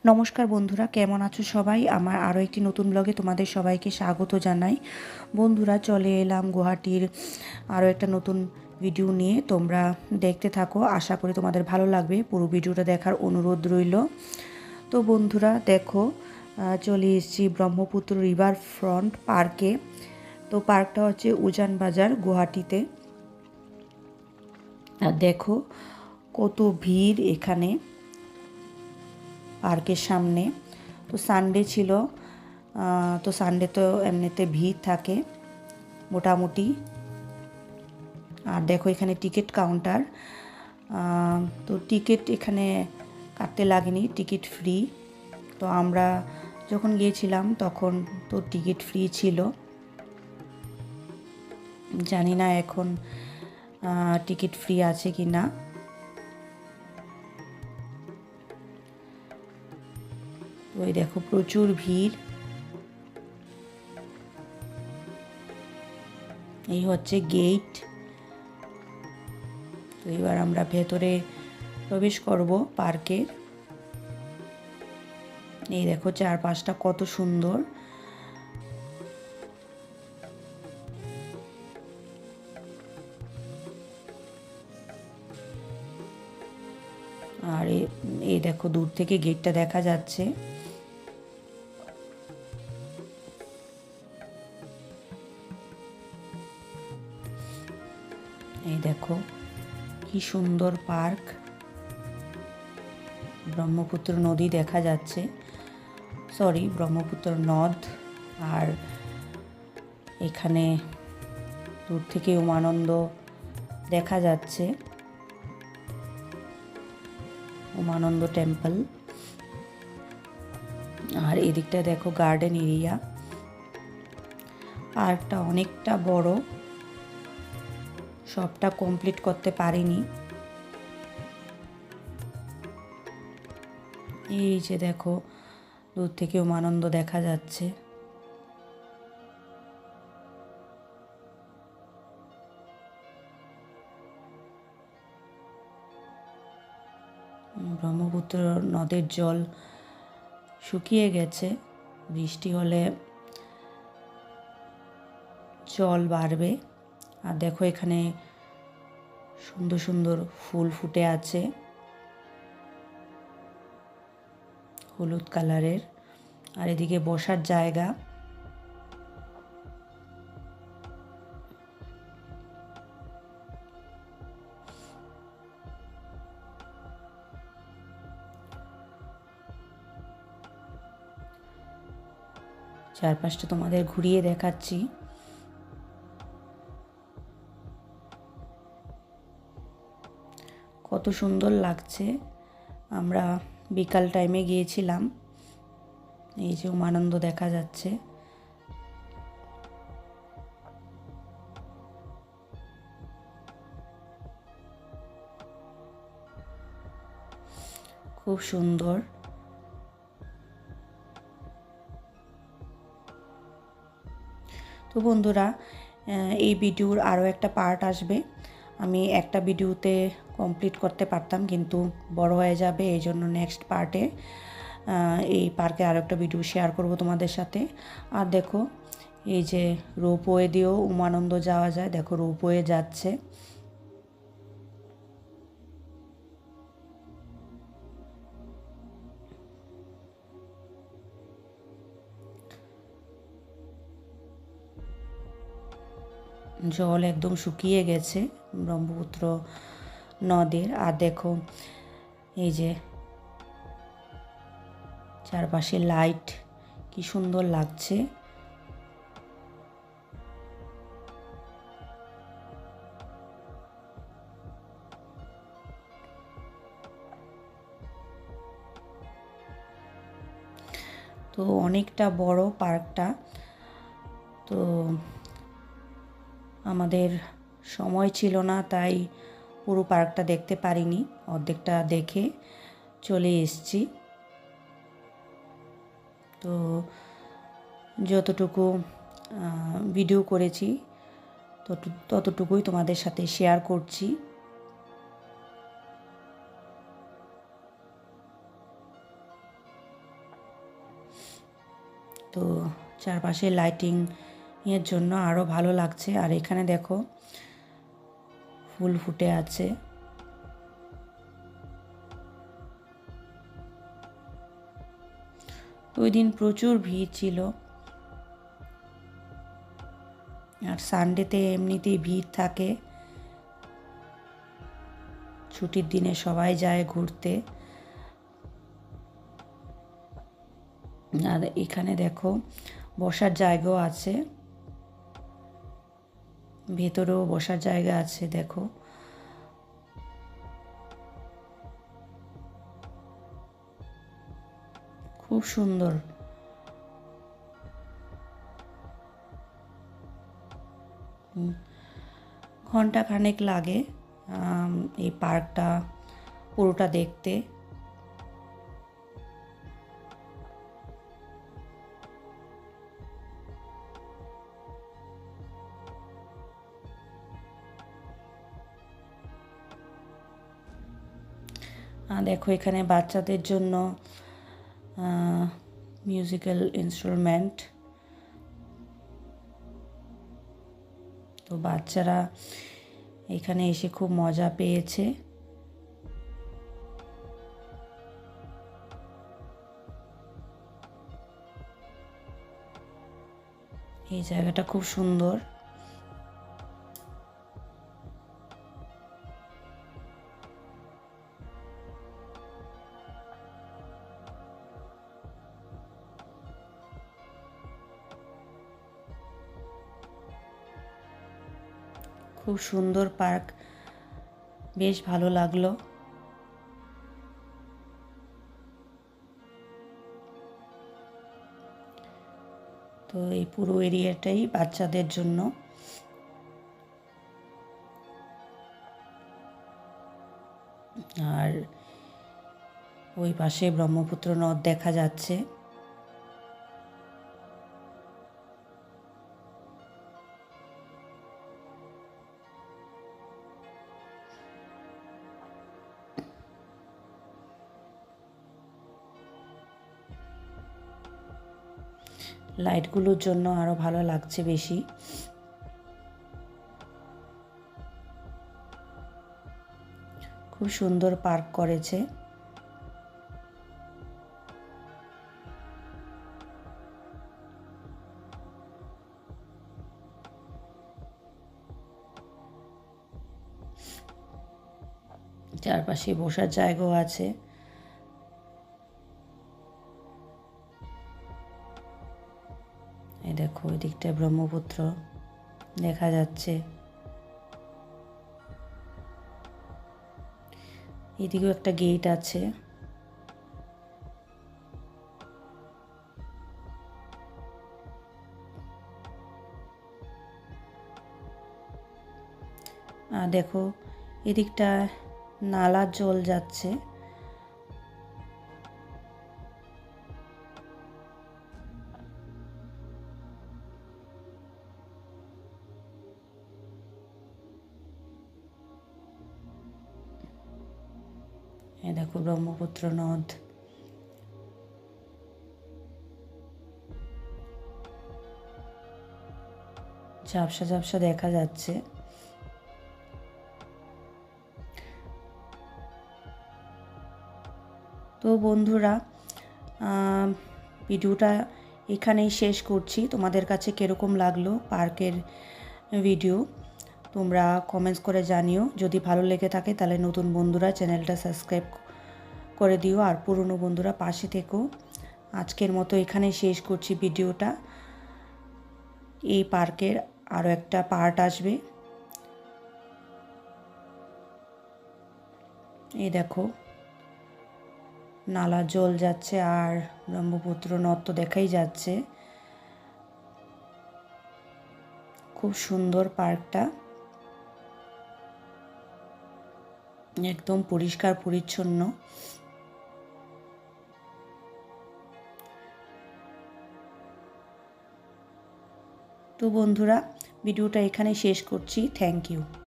নমস্কার বন্ধুরা, কেমন আছো সবাই? আমার আরও একটি নতুন ব্লগে তোমাদের সবাইকে স্বাগত জানাই। বন্ধুরা, চলে এলাম গুয়াহাটির আরও একটা নতুন ভিডিও নিয়ে। তোমরা দেখতে থাকো, আশা করি তোমাদের ভালো লাগবে। পুরো ভিডিওটা দেখার অনুরোধ রইল। তো বন্ধুরা দেখো, চলে এসেছি ব্রহ্মপুত্র রিভার ফ্রন্ট পার্কে। তো পার্কটা হচ্ছে উজান বাজার, গুয়াহাটিতে। আর দেখো কত ভিড় এখানে পার্কের সামনে। তো সানডে ছিল, তো সানডে তো এমনিতে ভিড় থাকে মোটামুটি। আর দেখো এখানে টিকিট কাউন্টার, তো টিকিট এখানে কাটতে লাগেনি, টিকিট ফ্রি। তো আমরা যখন গিয়েছিলাম তখন তো টিকিট ফ্রি ছিল। জানি না এখন টিকিট ফ্রি আছে কি না। তো এই দেখো প্রচুর ভিড়। এই হচ্ছে গেট। তো এবার আমরা ভেতরে প্রবেশ করব পার্কের। এই দেখো চারপাশটা কত সুন্দর। আর এই দেখো দূর থেকে গেটটা দেখা যাচ্ছে। এই দেখো কি সুন্দর পার্ক। ব্রহ্মপুত্র নদী দেখা যাচ্ছে, সরি ব্রহ্মপুত্র নদ। আর এখানে দূর থেকে উমানন্দ দেখা যাচ্ছে, উমানন্দ টেম্পল। আর এদিকটা দেখো গার্ডেন এরিয়া। পার্কটা অনেকটা বড়, সবটা কমপ্লিট করতে পারিনি। এই যে দেখো দূর থেকে উমানন্দ দেখা যাচ্ছে। ব্রহ্মপুত্র নদের জল শুকিয়ে গেছে, বৃষ্টি হলে জল বাড়বে। আর দেখো এখানে সুন্দর সুন্দর ফুল ফুটে আছে, হলুদ কালারের। আর এদিকে বসার জায়গা। চারপাশটা তোমাদের ঘুরিয়ে দেখাচ্ছি। কত সুন্দর লাগছে। আমরা বিকাল টাইমে গিয়েছিলাম। এই যে উমানন্দ দেখা যাচ্ছে। খুব সুন্দর। তো বন্ধুরা, এই ভিডিওর আরও একটা পার্ট আসবে। আমি একটা ভিডিওতে কমপ্লিট করতে পারতাম, কিন্তু বড় হয়ে যাবে, এই জন্য নেক্সট পার্টে এই পার্কে আরও একটা ভিডিও শেয়ার করব তোমাদের সাথে। আর দেখো এই যে রোপওয়ে দিয়েও উমানন্দ যাওয়া যায়। দেখো রোপওয়ে যাচ্ছে। জল একদম শুকিয়ে গেছে ব্রহ্মপুত্র নদের। আর দেখো এই যে চারপাশে লাইট, কি সুন্দর লাগছে। তো অনেকটা বড় পার্কটা। তো আমাদের সময় ছিল না, তাই পুরো পার্কটা দেখতে পারিনি, অর্ধেকটা দেখে চলে এসেছি। তো যতটুকু ভিডিও করেছি ততটুকুই তোমাদের সাথে শেয়ার করছি। তো চারপাশে লাইটিং এর জন্য আরও ভালো লাগছে। আর এখানে দেখো ফুল ফুটে আছে। ওই দিন প্রচুর ভিড় ছিল, আর সানডেতে এমনিতেই ভিড় থাকে, ছুটির দিনে সবাই যায় ঘুরতে। আর এখানে দেখো বসার জায়গাও আছে, ভেতরেও বসার জায়গা আছে। দেখো খুব সুন্দর। ঘন্টা খানেক লাগে এই পার্কটা পুরোটা দেখতে। দেখো এখানে বাচ্চাদের জন্য মিউজিক্যাল ইনস্ট্রুমেন্ট, তো বাচ্চারা এখানে এসে খুব মজা পেয়েছে। এই জায়গাটা খুব সুন্দর। খুব সুন্দর পার্ক, বেশ ভালো লাগলো। তো এই পুরো এরিয়াটাই বাচ্চাদের জন্য। আর ওই পাশে ব্রহ্মপুত্র নদ দেখা যাচ্ছে। লাইটগুলোর জন্য আরো ভালো লাগছে বেশি। খুব সুন্দর পার্ক করেছে। চারপাশে বসার জায়গাও আছে। এই দেখো ওই দিকটায় ব্রহ্মপুত্র দেখা যাচ্ছে, এদিকেও একটা গেট আছে। আর দেখো এদিকটা নালার জল যাচ্ছে। এই দেখো ব্রহ্মপুত্র নদ। ঝাপসা ঝাপসা দেখা যাচ্ছে। তো বন্ধুরা, ভিডিওটা এখানেই শেষ করছি। তোমাদের কাছে কীরকম লাগলো পার্কের ভিডিও তোমরা কমেন্টস করে জানিও। যদি ভালো লেগে থাকে তাহলে নতুন বন্ধুরা চ্যানেলটা সাবস্ক্রাইব করে দিও, আর পুরনো বন্ধুরা পাশে থেকো। আজকের মতো এখানেই শেষ করছি ভিডিওটা। এই পার্কের আরও একটা পার্ট আসবে। এই দেখো নালা জল যাচ্ছে, আর ব্রহ্মপুত্র নদ তো দেখাই যাচ্ছে। খুব সুন্দর পার্কটা, একদম পরিষ্কার পরিচ্ছন্ন। তো বন্ধুরা ভিডিওটা এখানে শেষ করছি। Thank you.